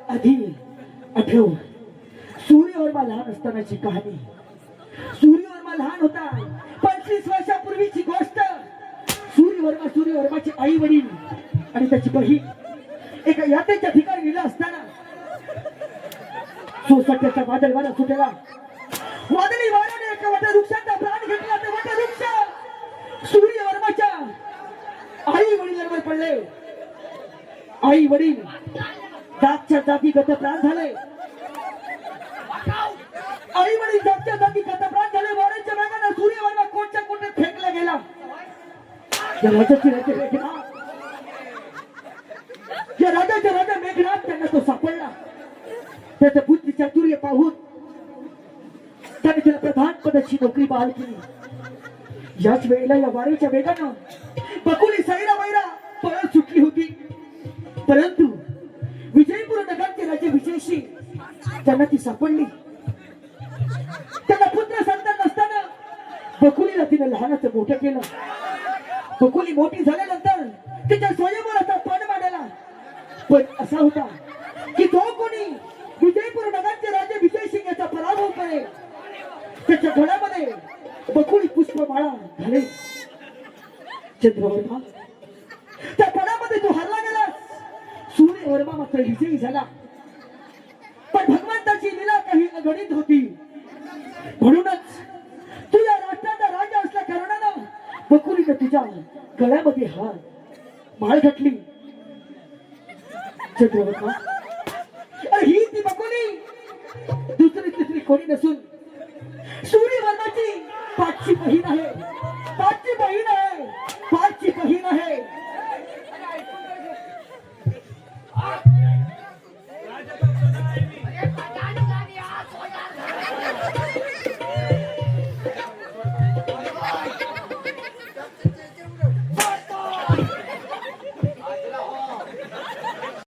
आधी आठव सूर्यवर्मा लहान असतानाची कहाणी। सूर्यवर्मा लहान होता, 25 वर्षापूर्वीची गोष्ट। सूर्यवर्माची आई वडील आणि त्याची बहीण एका यात्रेच्या ठिकाणी गेला असताना सोसाट्याचा वादळ वारा सुटला। वादळी वाऱ्याने एका वटवृक्षाचा प्राण घेतला। ते वटवृक्ष सूर्यवर्माच्या आई वडिलांवर पडले। आई वडील जागच्या जागी गतप्राण झाले। आई वडील जागच्या जागी गतप्राण झाले। वाऱ्याच्या वेगाने सूर्यवर्मा कोटच्या कोटे फेकला गेला। या राजाचे राजा मेघनाथ त्यांना तो सापडला। त्याचं बुद्धी चातुर्य पाहून त्याने त्याला प्रधान पदाची नोकरी बहाल केली। याच वेळेला या वाऱ्याच्या वेगानं बकुली सैरा वैरा पळत सुटली होती। परंतु विजयपूर नगरचे राजे विजयशी त्यांना ती सापडली। त्यांना पुत्र संतान नसताना बकुलीला तिने लहानाचं मोठं केलं। बकुली मोठी झाल्यानंतर तिच्या स्वयंवराचा पण मांडला। पण असा होता की जो कोणी विजयपूर नगरचे राजे विजयसिंग याचा पराभव करेल त्याच्या घरामध्ये बकुली पुष्पमाळा घालेल। चंद्रवर्मा त्या पणामध्ये तो हरला गेला। सूर्यवर्मा मात्र विजयी झाला। पण भगवंताची लीला काही अगणित होती। म्हणूनच तू या राष्ट्राचा राजा असल्या कारणानं बकुलीने तुझ्या गळ्यामध्ये माळ घातली। चंद्रवर्मा अरे ही ती बकुली दुसरी तिसरी कोणी नसून सूर्यवर्माची पाचची बहीण आहे। पाचची बहीण आहे। पाचची बहीण आहे।